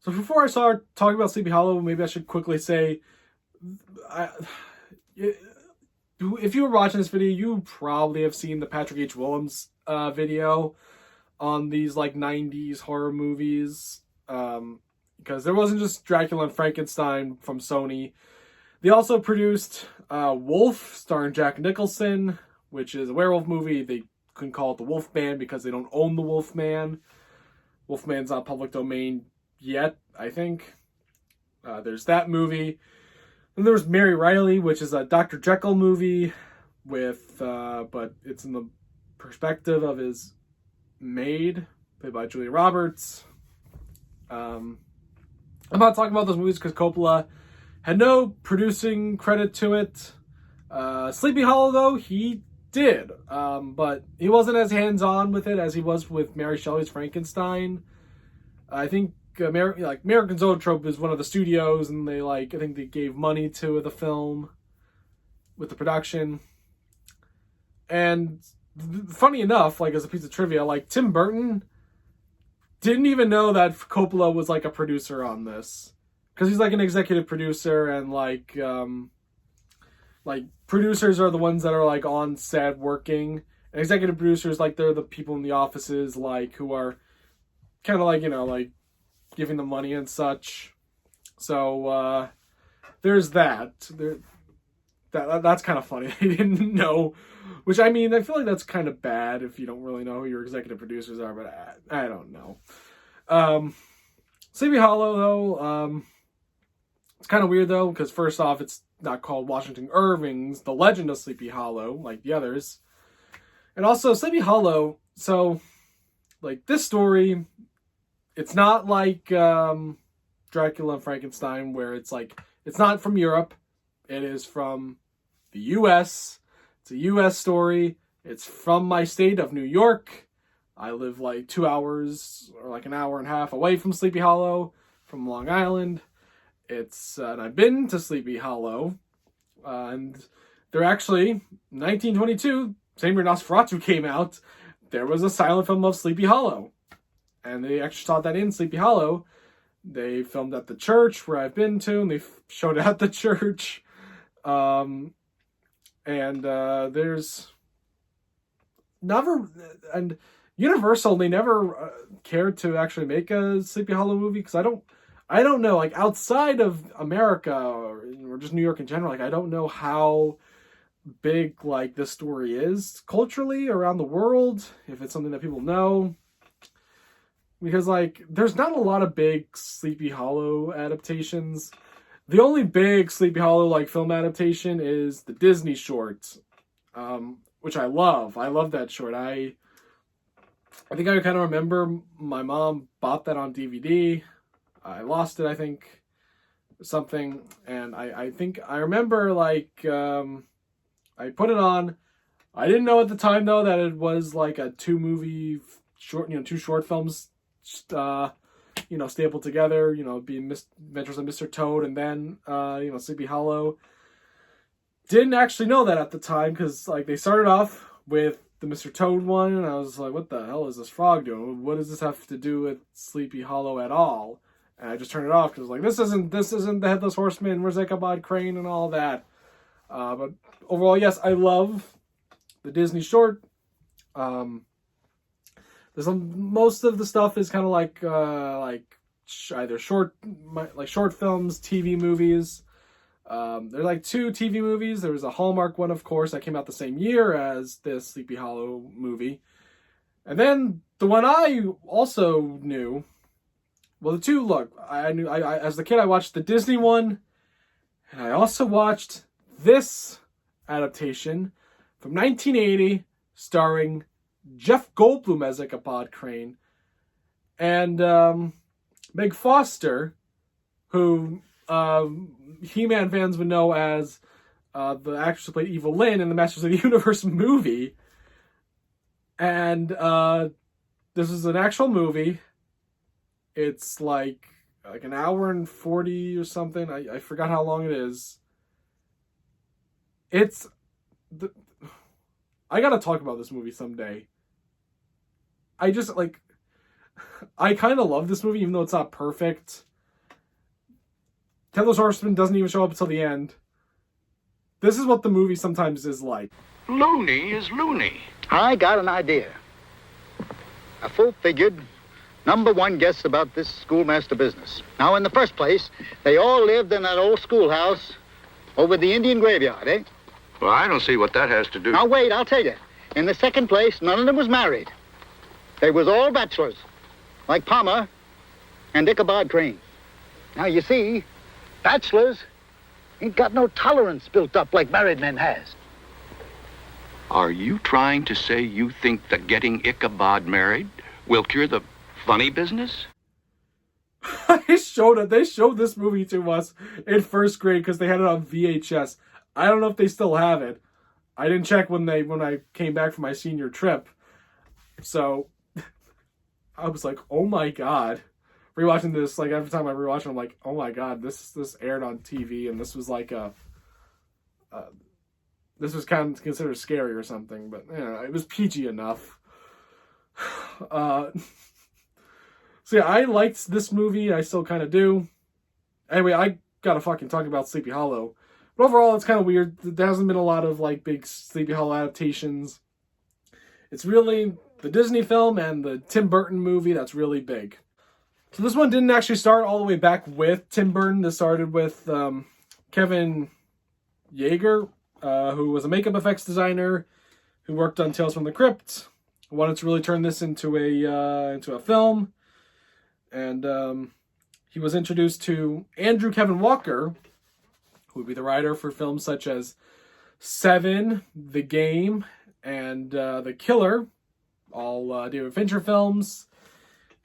So before I start talking about Sleepy Hollow, maybe I should quickly say, I, if you were watching this video, you probably have seen the Patrick H. Willems video on these like 90s horror movies. Because there wasn't just Dracula and Frankenstein from Sony. They also produced Wolf, starring Jack Nicholson, which is a werewolf movie. They couldn't call it the Wolfman because they don't own the Wolfman. Wolfman's not public domain yet, I think. There's that movie. Then there was Mary Riley, which is a Dr. Jekyll movie but it's in the perspective of his maid, played by Julia Roberts. I'm not talking about those movies because Coppola had no producing credit to it. Sleepy Hollow, though, he did. But he wasn't as hands-on with it as he was with Mary Shelley's Frankenstein. I think American Zoetrope is one of the studios, and I think they gave money to the film with the production. And funny enough, as a piece of trivia, Tim Burton didn't even know that Coppola was a producer on this, because he's an executive producer, and producers are the ones that are on set working, and executive producers they're the people in the offices who are kind of giving them money and such. So there's that. That's kind of funny. He didn't know, which I feel like that's kind of bad if you don't really know who your executive producers are, but I don't know. Sleepy Hollow, though, it's kind of weird, though, because first off, it's not called Washington Irving's The Legend of Sleepy Hollow, like the others. And also, Sleepy Hollow, so, this story, it's not like Dracula and Frankenstein, where it's not from Europe. It is from the U.S. It's a U.S. story. It's from my state of New York. I live 2 hours or an hour and a half away from Sleepy Hollow, from Long Island. And I've been to Sleepy Hollow, and they're actually, 1922, same year Nosferatu came out, there was a silent film of Sleepy Hollow. And they actually shot that in Sleepy Hollow. They filmed at the church where I've been to, and they showed it at the church. There's never, and Universal, they never cared to actually make a Sleepy Hollow movie, because I don't know, outside of America or just New York in general, I don't know how big this story is culturally around the world, if it's something that people know. Because there's not a lot of big Sleepy Hollow adaptations. The only big Sleepy Hollow film adaptation is the Disney short, which I love. I love that short. I think I kind of remember my mom bought that on DVD. I lost it, I think, or something. And I think I remember I put it on. I didn't know at the time, though, that it was a two short films stapled together, being Adventures of Mr. Toad and then, Sleepy Hollow. Didn't actually know that at the time, because, they started off with the Mr. Toad one, and I was like, what the hell is this frog doing? What does this have to do with Sleepy Hollow at all? And I just turned it off, because this isn't the Headless Horseman, where's Ichabod Crane and all that. But overall, yes, I love the Disney short. Most of the stuff is kind of either short films, TV movies. There's 2 TV movies. There was a Hallmark one, of course, that came out the same year as this Sleepy Hollow movie. And then the one I also knew, well, the two, look, I as a kid, I watched the Disney one, and I also watched this adaptation from 1980, starring Jeff Goldblum as Ichabod Crane, and Meg Foster, who He-Man fans would know as the actress who played Evil Lynn in the Masters of the Universe movie. And this is an actual movie. It's an hour and 40 or something. I forgot how long it is. I gotta talk about this movie someday. I kind of love this movie, even though it's not perfect. Headless Horseman doesn't even show up until the end. This is what the movie sometimes is like. Looney is loony. I got an idea. A full-figured, #1 guess about this schoolmaster business. Now, in the first place, they all lived in that old schoolhouse over the Indian graveyard, eh? Well, I don't see what that has to do. Now, wait, I'll tell you. In the second place, none of them was married. They was all bachelors, like Palmer and Ichabod Crane. Now, you see, bachelors ain't got no tolerance built up like married men has. Are you trying to say you think that getting Ichabod married will cure the funny business? They showed this movie to us in first grade because they had it on VHS. I don't know if they still have it. I didn't check when I came back from my senior trip. So I was like, oh my god. Rewatching this, like every time I rewatch it, I'm like, oh my god, this aired on TV, and this was like this was kind of considered scary or something, but you know, it was PG enough. So yeah, I liked this movie. I still kind of do. Anyway, I gotta fucking talk about Sleepy Hollow. But overall, it's kind of weird. There hasn't been a lot of like big Sleepy Hollow adaptations. It's really the Disney film and the Tim Burton movie that's really big. So this one didn't actually start all the way back with Tim Burton. This started with Kevin Yeager, who was a makeup effects designer who worked on Tales from the Crypt. Wanted to really turn this into a film, and he was introduced to Andrew Kevin Walker, who would be the writer for films such as Seven, The Game, and The Killer, all David Fincher films.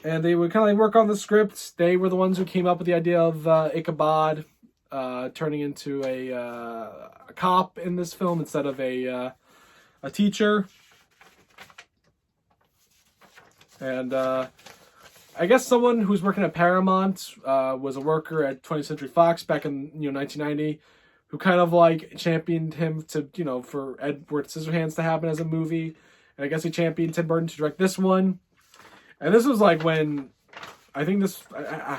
And they would kind of like work on the script. They were the ones who came up with the idea of Ichabod turning into a cop in this film instead of a teacher. And I guess someone who's working at Paramount was a worker at 20th Century Fox back in 1990, who kind of like championed him to for Edward Scissorhands to happen as a movie, and I guess he championed Tim Burton to direct this one. And this was like when I think I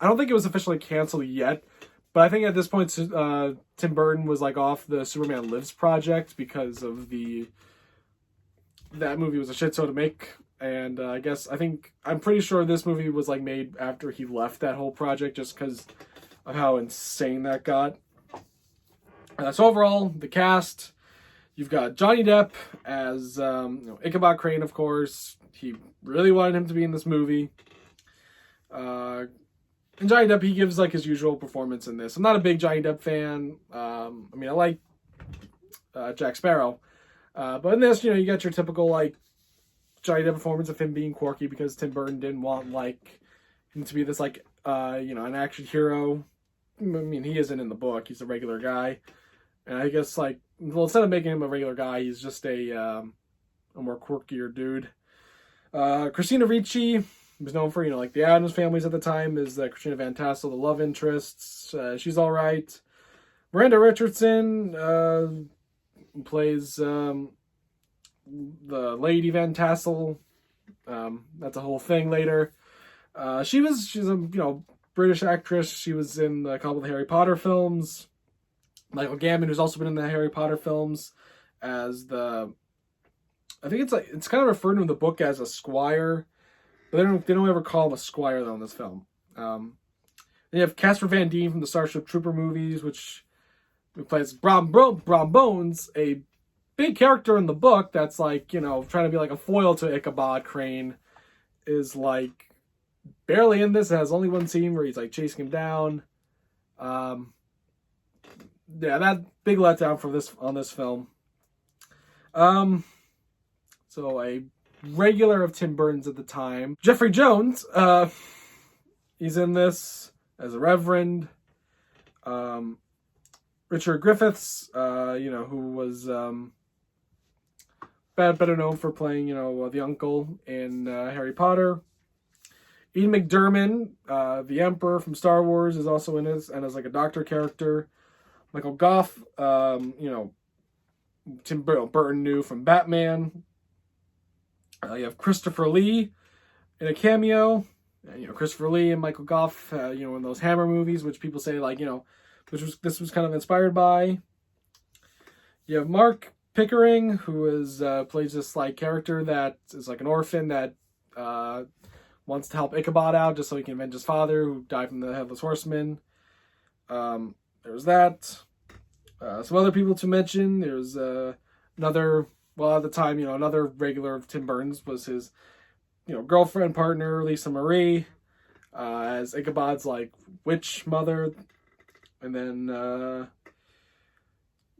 don't think it was officially canceled yet, but I think at this point Tim Burton was like off the Superman Lives project because of that movie was a shit show to make. And I'm pretty sure this movie was like made after he left that whole project just because of how insane that got. So overall, the cast, you've got Johnny Depp as Ichabod Crane, of course. He really wanted him to be in this movie. And Johnny Depp, he gives like his usual performance in this. I'm not a big Johnny Depp fan. I like Jack Sparrow. But in this, you got your typical like Johnny Depp performance of him being quirky because Tim Burton didn't want like him to be this like an action hero. I mean, he isn't in the book. He's a regular guy. And I guess like instead of making him a regular guy, he's just a more quirkier dude. Christina Ricci was known for like the Addams Families at the time, is Christina Van Tassel, the love interests. She's all right. Miranda Richardson plays the Lady Van Tassel. That's a whole thing later. She's a British actress. She was in a couple of the Harry Potter films. Michael Gambon, who's also been in the Harry Potter films as I think it's kind of referred to in the book as a squire, but they don't ever call him a squire though in this film. Then you have Casper Van Dien from the Starship Trooper movies, who plays Brom Bones, a big character in the book that's like trying to be like a foil to Ichabod Crane, is like barely in this. It has only one scene where he's like chasing him down. Yeah, that big letdown on this film. So a regular of Tim Burton's at the time, Jeffrey Jones, he's in this as a reverend. Richard Griffiths, who was better known for playing, the uncle in Harry Potter. Ian McDiarmid, the Emperor from Star Wars, is also in this and as like a doctor character. Michael Goff, Tim Burton knew from Batman. You have Christopher Lee in a cameo And, Christopher Lee and Michael Gough, in those Hammer movies, which people say this was kind of inspired by. You have Mark Pickering, who plays this character that is an orphan that wants to help Ichabod out just so he can avenge his father who died from the Headless Horseman. There's that. Some other people to mention. There's another. Well, at the time, another regular of Tim Burton's was his, girlfriend partner Lisa Marie, as Ichabod's witch mother, and then the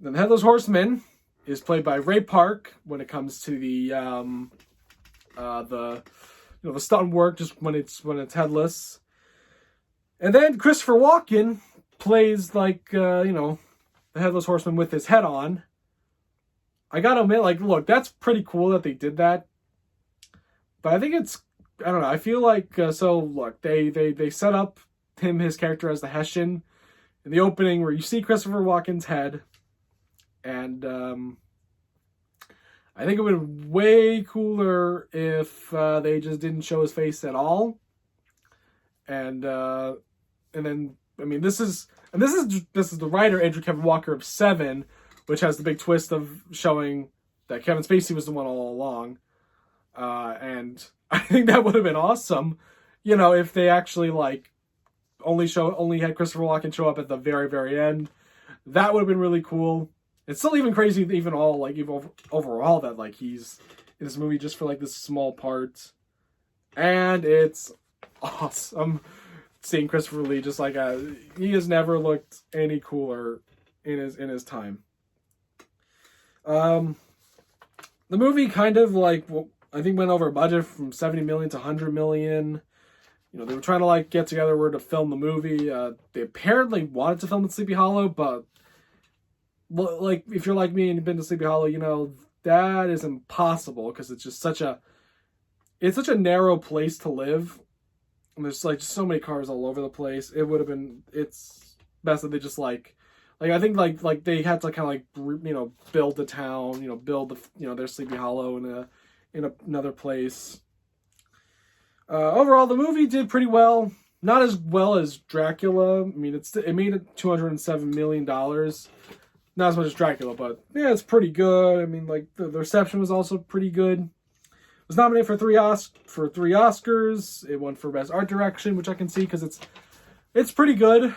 Headless Horseman is played by Ray Park when it comes to the stunt work, just when it's headless. And then Christopher Walken plays the Headless Horseman with his head on. I gotta admit, look, that's pretty cool that they did that. But I think I don't know, I feel look, they set up his character as the Hessian in the opening where you see Christopher Walken's head. And I think it would have been way cooler if they just didn't show his face at all. And then, I mean, this is the writer, Andrew Kevin Walker of Seven, which has the big twist of showing that Kevin Spacey was the one all along. And I think that would have been awesome, if they actually only had Christopher Walken show up at the very, very end. That would have been really cool. It's still even crazy, even overall, that he's in this movie just for this small part, and it's awesome seeing Christopher Lee just he has never looked any cooler in his time. The movie kind of I think went over budget from $70 million to $100 million. They were trying to get together to film the movie. They apparently wanted to film in Sleepy Hollow, but if you're like me and you've been to Sleepy Hollow, that is impossible because it's just such a narrow place to live. And there's just so many cars all over the place. It's best that they just I think they had to kind of build the town, build their Sleepy Hollow in another place. Overall, the movie did pretty well. Not as well as Dracula. I mean, it made it $207 million. Not as much as Dracula, but yeah, it's pretty good. I mean, the reception was also pretty good. It was nominated for three Oscars. It won for Best Art Direction, which I can see because it's pretty good.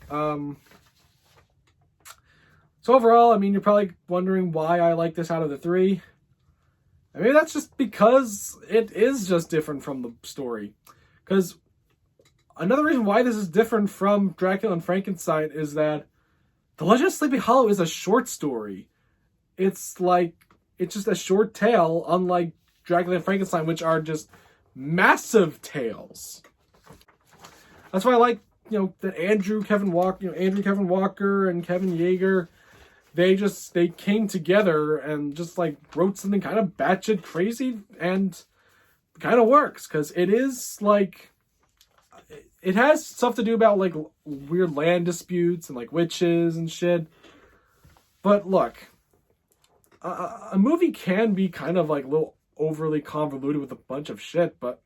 So overall, I mean, you're probably wondering why I like this out of the three. I mean, that's just because it is just different from the story. Because another reason why this is different from Dracula and Frankenstein is that The Legend of Sleepy Hollow is a short story. It's just a short tale, unlike Dracula and Frankenstein, which are just massive tales. That's why I like, that Andrew Kevin Walker and Kevin Yeager, they came together and just wrote something kind of batshit crazy and kind of works because it is it has stuff to do about weird land disputes and witches and shit. But look, a movie can be kind of a little overly convoluted with a bunch of shit, but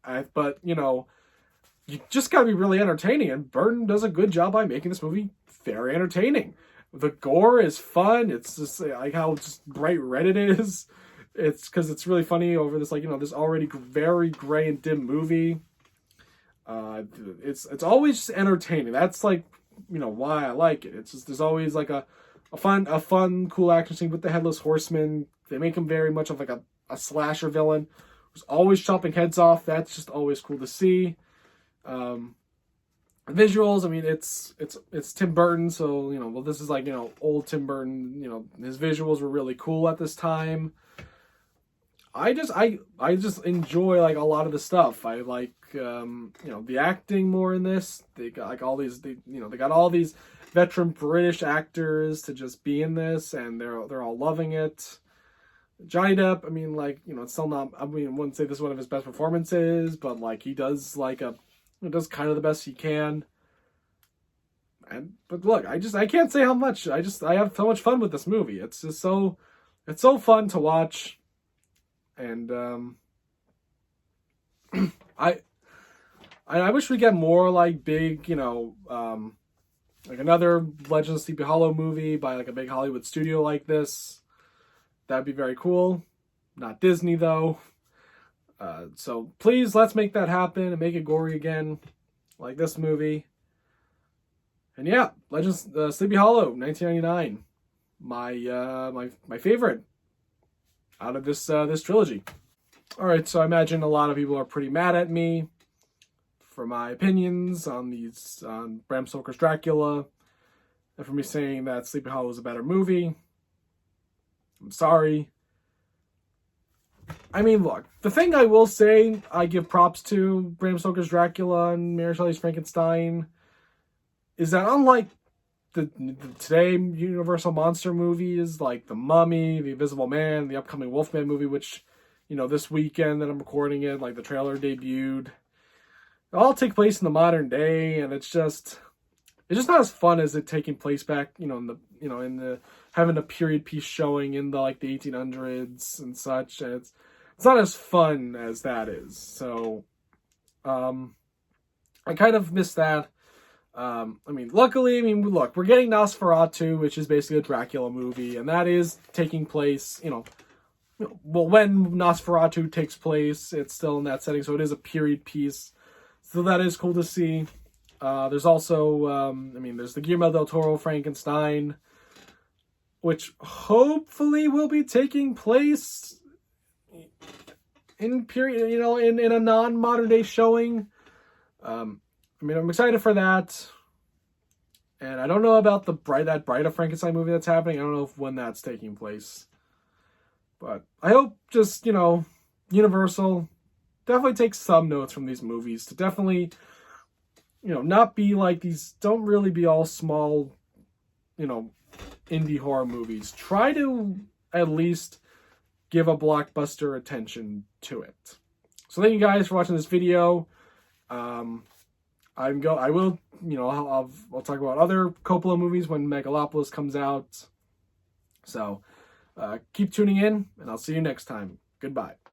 you just gotta be really entertaining, and Burton does a good job by making this movie very entertaining. The gore is fun. It's just how just bright red it is. It's because it's really funny over this this already very gray and dim movie. It's always just entertaining. That's why I like it. It's just there's always a fun cool action scene with the Headless Horseman. They make him very much of a slasher villain who's always chopping heads off. That's just always cool to see. Visuals, I mean, it's Tim Burton, so this is old Tim Burton. His visuals were really cool at this time. I just enjoy a lot of the stuff. I like the acting more in this. They got all these they got all these veteran British actors to just be in this, and they're all loving it. Johnny Depp, I mean, it's still not. I mean, I wouldn't say this is one of his best performances, but he does does kind of the best he can. But look, I can't say how much. I have so much fun with this movie. It's just it's so fun to watch. And I wish we get more like big, like another Legend of Sleepy Hollow movie by like a big Hollywood studio like this. That'd be very cool. Not Disney though. So please, let's make that happen and make it gory again, like this movie. And yeah, Legends Sleepy Hollow, 1999, my favorite out of this trilogy. All right, so I imagine a lot of people are pretty mad at me for my opinions on Bram Stoker's Dracula, and for me saying that Sleepy Hollow is a better movie. I'm sorry. I mean, look, the thing I will say I give props to Bram Stoker's Dracula and Mary Shelley's Frankenstein is that unlike the today Universal monster movies like The Mummy, The Invisible Man, the upcoming Wolfman movie, which, this weekend that I'm recording it, like the trailer debuted, all take place in the modern day, and it's just not as fun as it taking place back, in the having a period piece showing in the 1800s and such, and it's not as fun as that is. So, I kind of miss that. Luckily, look, we're getting Nosferatu, which is basically a Dracula movie, and that is taking place, when Nosferatu takes place, it's still in that setting, so it is a period piece. So that is cool to see. There's also, there's the Guillermo del Toro Frankenstein, which hopefully will be taking place in period, in a non-modern day showing. I'm excited for that. And I don't know about that Bride of Frankenstein movie that's happening. I don't know when that's taking place. But I hope just, Universal definitely takes some notes from these movies to definitely, not be like these, don't really be all small, indie horror movies. Try to at least give a blockbuster attention to it. So thank you guys for watching this video. I'll talk about other Coppola movies when Megalopolis comes out. So keep tuning in, and I'll see you next time. Goodbye.